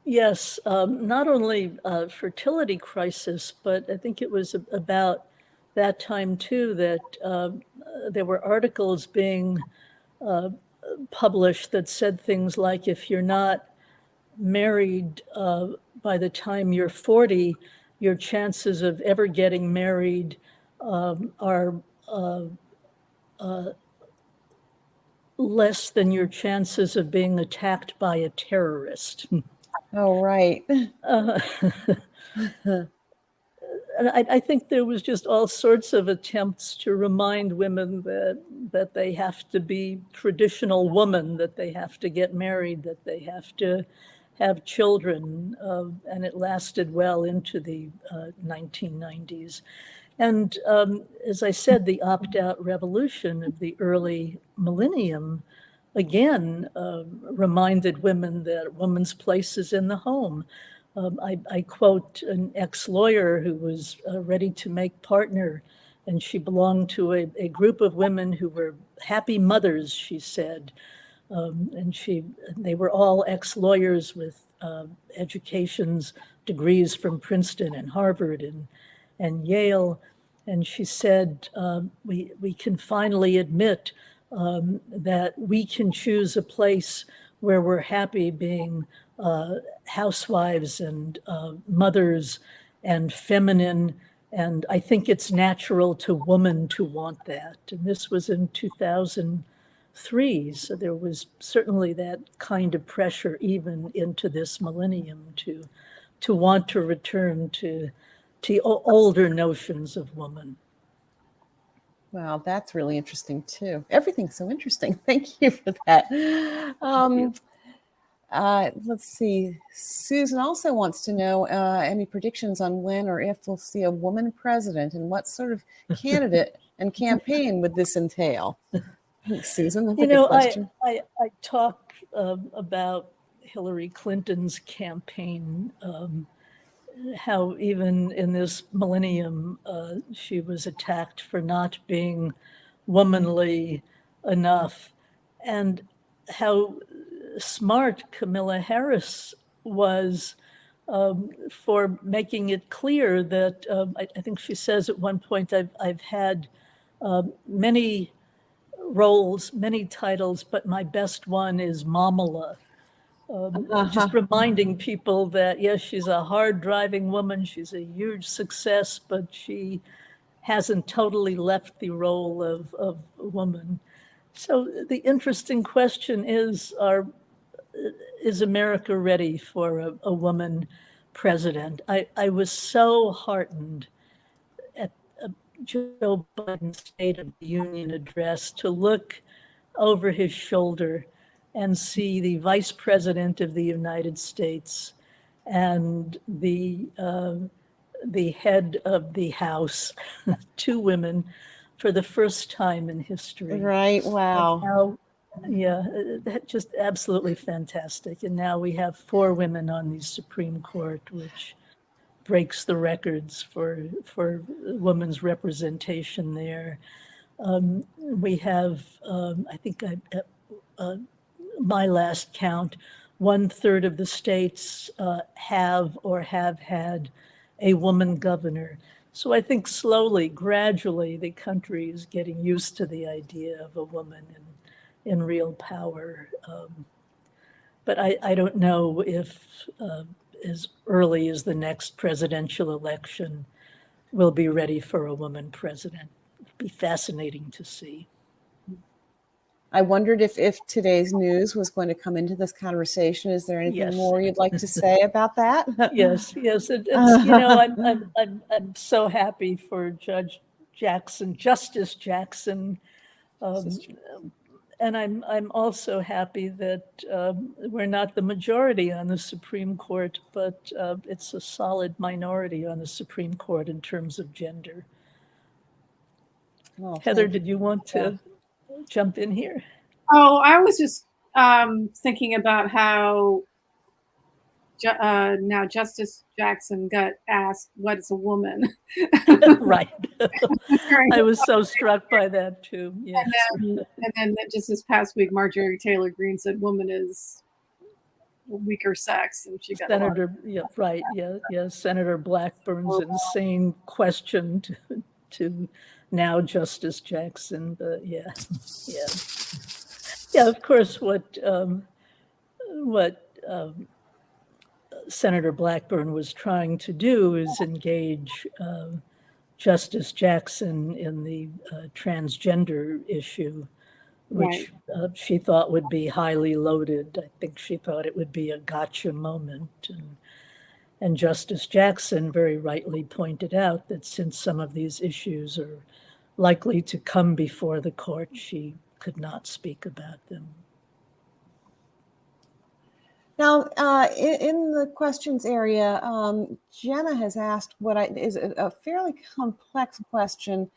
Speaker 2: Yes, not only fertility crisis, but I think it was about that time too that there were articles being published that said things like, if you're not married by the time you're 40, your chances of ever getting married are less than your chances of being attacked by a terrorist.
Speaker 1: Oh, right.
Speaker 2: And I think there was just all sorts of attempts to remind women that they have to be traditional women, that they have to get married, that they have to have children, and it lasted well into the 1990s. And as I said, the opt-out revolution of the early millennium, again, reminded women that a woman's place is in the home. I quote an ex-lawyer who was ready to make partner, and she belonged to a group of women who were happy mothers, she said. And they were all ex-lawyers with educations, degrees from Princeton and Harvard and Yale. And she said, we can finally admit that we can choose a place where we're happy being housewives and mothers and feminine. And I think it's natural to woman to want that. And this was in 2003. So there was certainly that kind of pressure even into this millennium to want to return to older notions of woman.
Speaker 1: Wow, that's really interesting too. Everything's so interesting. Thank you for that. Let's see. Susan also wants to know any predictions on when or if we'll see a woman president, and what sort of candidate and campaign would this entail? Thanks, Susan. That's a good question.
Speaker 2: I talk about Hillary Clinton's campaign, how even in this millennium, she was attacked for not being womanly enough, and how smart Kamala Harris was for making it clear that I think she says at one point, I've had many roles, many titles, but my best one is Mamala. Just reminding people that, yes, she's a hard driving woman. She's a huge success, but she hasn't totally left the role of a woman. So the interesting question is America ready for a woman president? I was so heartened at Joe Biden's State of the Union address to look over his shoulder and see the Vice President of the United States and the head of the House, two women, for the first time in history.
Speaker 1: Right, wow.
Speaker 2: Yeah, just absolutely fantastic. And now we have 4 women on the Supreme Court, which breaks the records for women's representation there. We have, I think my last count, 1/3 of the states have or have had a woman governor. So I think slowly, gradually, the country is getting used to the idea of a woman in real power. But I don't know if as early as the next presidential election, we'll be ready for a woman president. It'd be fascinating to see.
Speaker 1: I wondered if today's news was going to come into this conversation. Is there anything
Speaker 2: Yes.
Speaker 1: more you'd like to say about that?
Speaker 2: Yes. It's I'm so happy for Justice Jackson, and I'm also happy that we're not the majority on the Supreme Court, but it's a solid minority on the Supreme Court in terms of gender.
Speaker 1: Well,
Speaker 2: Heather, did you want to jump in here?
Speaker 3: Oh, I was just thinking about how now Justice Jackson got asked, "What is a woman?"
Speaker 2: Right. I was so struck by that too. Yes.
Speaker 3: And then just this past week, Marjorie Taylor Greene said, "Woman is weaker sex," and she got
Speaker 2: Senator. Yeah, right. Yeah. Senator Blackburn's insane question to now Justice Jackson. But yeah. Of course, what Senator Blackburn was trying to do is engage Justice Jackson in the transgender issue, which she thought would be highly loaded. I think she thought it would be a gotcha moment. And Justice Jackson very rightly pointed out that since some of these issues are likely to come before the court, she could not speak about them.
Speaker 1: Now, in the questions area, Jenna has asked what is a fairly complex question.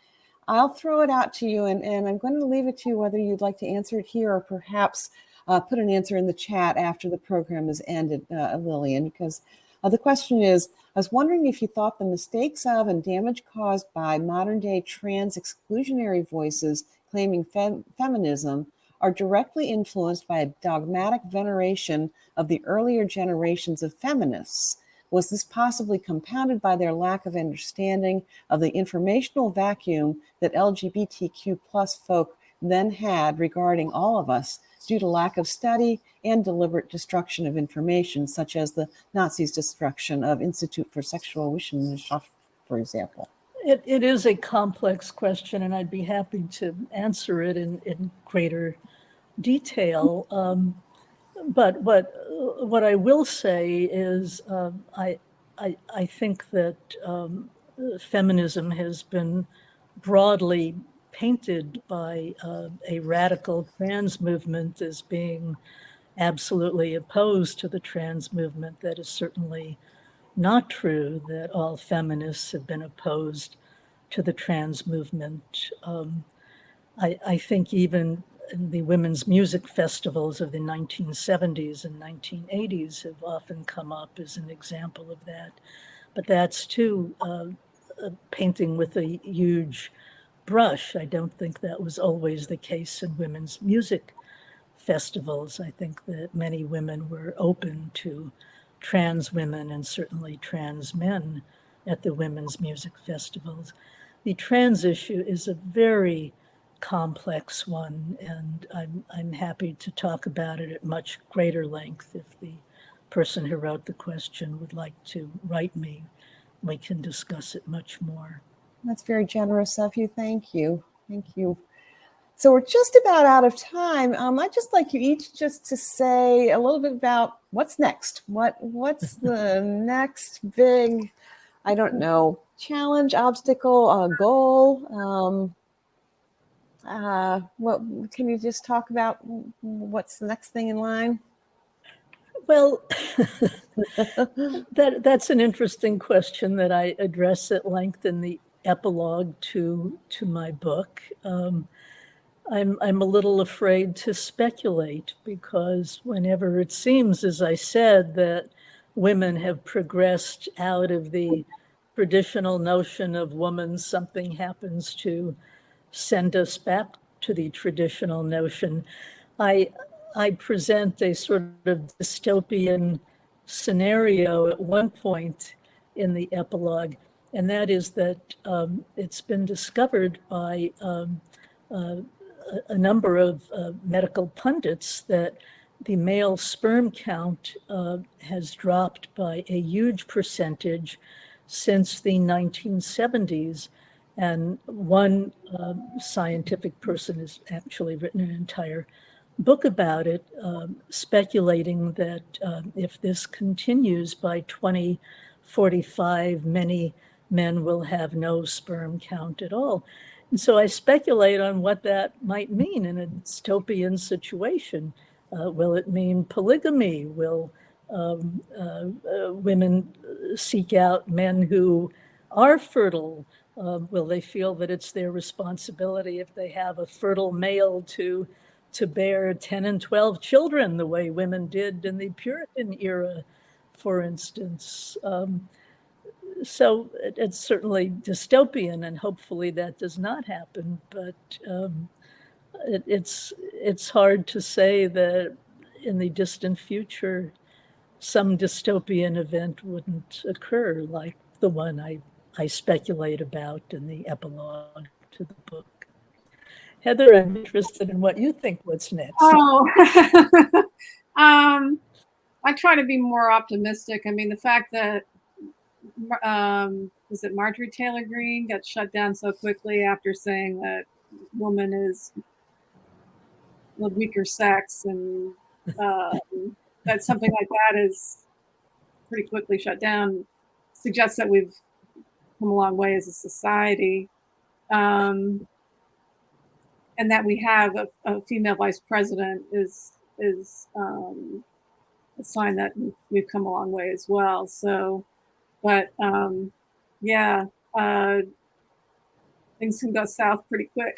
Speaker 1: I'll throw it out to you, and I'm going to leave it to you whether you'd like to answer it here or perhaps put an answer in the chat after the program is ended, Lillian, because the question is, I was wondering if you thought the mistakes of and damage caused by modern-day trans exclusionary voices claiming feminism are directly influenced by a dogmatic veneration of the earlier generations of feminists. Was this possibly compounded by their lack of understanding of the informational vacuum that LGBTQ plus folk then had regarding all of us due to lack of study and deliberate destruction of information, such as the Nazis' destruction of Institute for Sexual Wissenschaft, for example?
Speaker 2: It is a complex question, and I'd be happy to answer it in greater detail. But what I will say is I think that feminism has been broadly painted by a radical trans movement as being absolutely opposed to the trans movement. That is certainly not true, that all feminists have been opposed to the trans movement. I think even the women's music festivals of the 1970s and 1980s have often come up as an example of that. But that's too painting with a huge brush. I don't think that was always the case in women's music festivals. I think that many women were open to trans women and certainly trans men at the women's music festivals. The trans issue is a very complex one, and I'm happy to talk about it at much greater length. If the person who wrote the question would like to write me, we can discuss it much more.
Speaker 1: That's very generous of you. Thank you. Thank you. So we're just about out of time. I'd just like you each just to say a little bit about what's next. What's the next big, I don't know, challenge, obstacle, goal? What can you just talk about? What's the next thing in line?
Speaker 2: Well, that's an interesting question that I address at length in the epilogue to my book. I'm a little afraid to speculate because whenever it seems, as I said, that women have progressed out of the traditional notion of woman, something happens to send us back to the traditional notion. I present a sort of dystopian scenario at one point in the epilogue, and that is that it's been discovered by a number of medical pundits that the male sperm count has dropped by a huge percentage since the 1970s. And one scientific person has actually written an entire book about it, speculating that if this continues by 2045, many men will have no sperm count at all. And so I speculate on what that might mean in a dystopian situation. Will it mean polygamy? Will women seek out men who are fertile? Will they feel that it's their responsibility if they have a fertile male to bear 10 and 12 children the way women did in the Puritan era, for instance? So it's certainly dystopian, and hopefully that does not happen. But it's hard to say that in the distant future, some dystopian event wouldn't occur, like the one I speculate about in the epilogue to the book. Heather, I'm interested in what you think. What's next?
Speaker 3: Oh, I try to be more optimistic. I mean, the fact that was it Marjorie Taylor Greene got shut down so quickly after saying that woman is the weaker sex, and that something like that is pretty quickly shut down, suggests that we've come a long way as a society, and that we have a female vice president is a sign that we've come a long way as well. So, but yeah, things can go south pretty quick.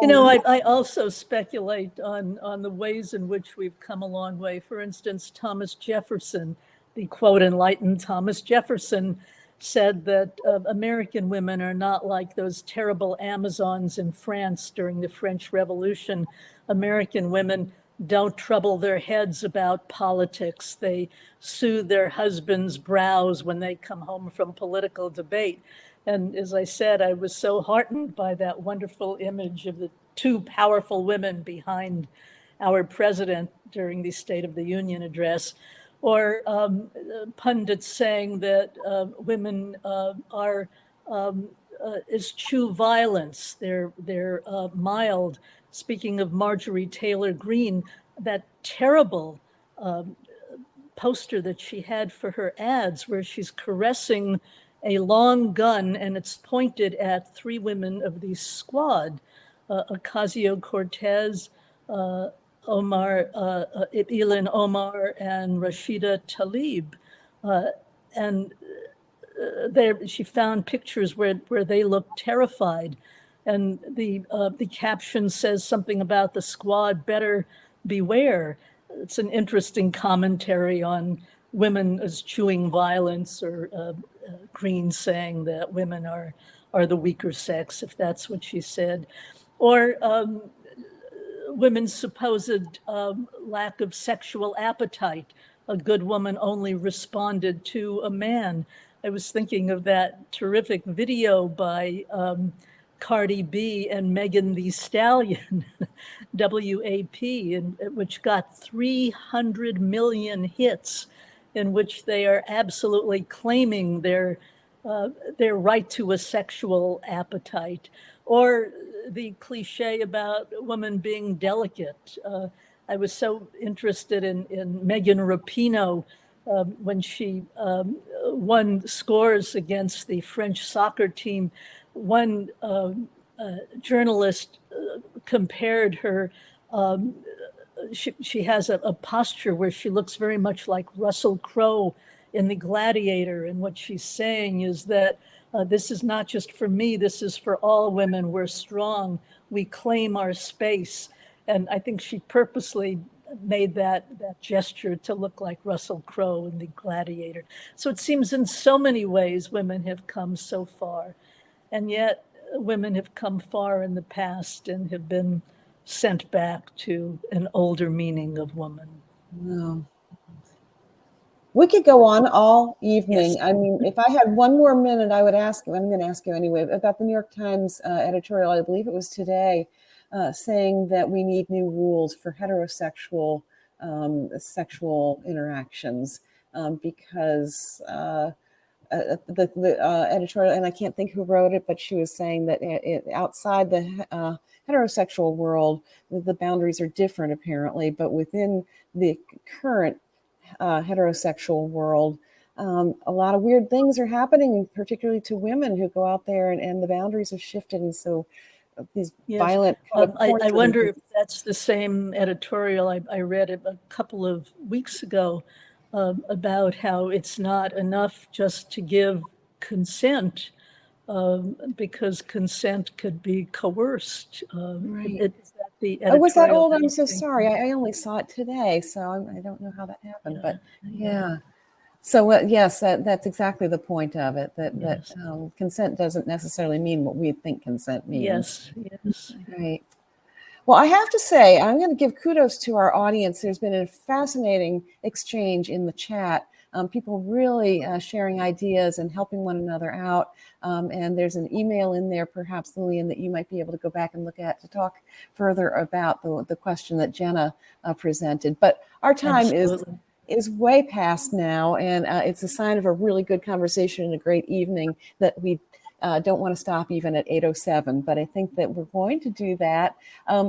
Speaker 2: I also speculate on the ways in which we've come a long way. For instance, Thomas Jefferson, the quote enlightened Thomas Jefferson, said that American women are not like those terrible Amazons in France during the French Revolution. American women don't trouble their heads about politics. They soothe their husbands' brows when they come home from political debate. And as I said, I was so heartened by that wonderful image of the two powerful women behind our president during the State of the Union address, or pundits saying that women eschew violence. They're mild. Speaking of Marjorie Taylor Greene, that terrible poster that she had for her ads where she's caressing a long gun and it's pointed at three women of the squad, Ocasio-Cortez, Ilhan Omar, and Rashida Tlaib. And she found pictures where they looked terrified. And the caption says something about the squad better beware. It's an interesting commentary on women eschewing violence, or Greene saying that women are the weaker sex, if that's what she said. Or women's supposed lack of sexual appetite. A good woman only responded to a man. I was thinking of that terrific video by Cardi B and Megan Thee Stallion, WAP, which got 300 million hits, in which they are absolutely claiming their right to a sexual appetite. Or the cliche about women being delicate. I was so interested in Megan Rapinoe when she won scores against the French soccer team. One journalist compared her, she has a posture where she looks very much like Russell Crowe in The Gladiator. And what she's saying is that this is not just for me, this is for all women. We're strong, we claim our space. And I think she purposely made that gesture to look like Russell Crowe in The Gladiator. So it seems in so many ways women have come so far. And yet women have come far in the past and have been sent back to an older meaning of woman.
Speaker 1: Wow. We could go on all evening.
Speaker 2: Yes.
Speaker 1: I mean, if I had one more minute, I would ask you, I'm going to ask you anyway, about the New York Times editorial, I believe it was today, saying that we need new rules for heterosexual sexual interactions because the editorial, and I can't think who wrote it, but she was saying that outside the heterosexual world, the boundaries are different apparently, but within the current heterosexual world, a lot of weird things are happening, particularly to women who go out there, and the boundaries have shifted. And so these violent kind of
Speaker 2: I wonder if that's the same editorial I read a couple of weeks ago about how it's not enough just to give consent because consent could be coerced.
Speaker 1: Right.
Speaker 2: Is that the
Speaker 1: Oh, was that
Speaker 2: editorial
Speaker 1: old? I'm
Speaker 2: you
Speaker 1: so
Speaker 2: think?
Speaker 1: sorry. I only saw it today, so I don't know how that happened.
Speaker 2: Yeah,
Speaker 1: But yeah. So yes, that's exactly the point of it. That
Speaker 2: Yes.
Speaker 1: consent doesn't necessarily mean what we think consent means.
Speaker 2: Yes.
Speaker 1: Right. Well, I have to say, I'm going to give kudos to our audience. There's been a fascinating exchange in the chat. People really sharing ideas and helping one another out. And there's an email in there, perhaps, Lillian, that you might be able to go back and look at to talk further about the question that Jenna presented. But our time is way past now, and it's a sign of a really good conversation and a great evening that we don't want to stop even at 8:07, but I think that we're going to do that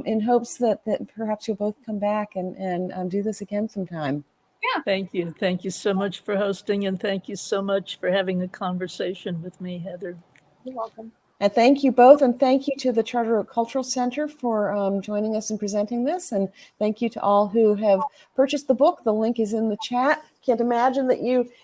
Speaker 1: in hopes that perhaps you'll both come back and do this again sometime.
Speaker 3: Yeah.
Speaker 2: Thank you. Thank you so much for hosting, and thank you so much for having a conversation with me, Heather.
Speaker 3: You're welcome.
Speaker 1: And thank you both, and thank you to the Charter Oak Cultural Center for joining us and presenting this, and thank you to all who have purchased the book. The link is in the chat. Can't imagine that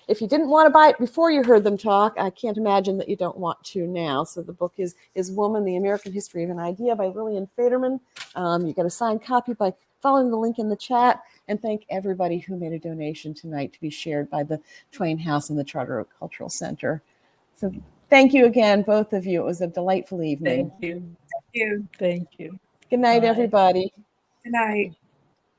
Speaker 1: if you didn't want to buy it before you heard them talk, I can't imagine that you don't want to now. So the book is Woman, The American History of an Idea by Lillian Faderman. You get a signed copy by following the link in the chat, and thank everybody who made a donation tonight to be shared by the Twain House and the Charter Oak Cultural Center. So thank you again, both of you. It was a delightful evening.
Speaker 2: Thank you.
Speaker 3: Thank you.
Speaker 2: Thank you.
Speaker 1: Good night,
Speaker 2: Bye.
Speaker 1: everybody.
Speaker 3: Good night.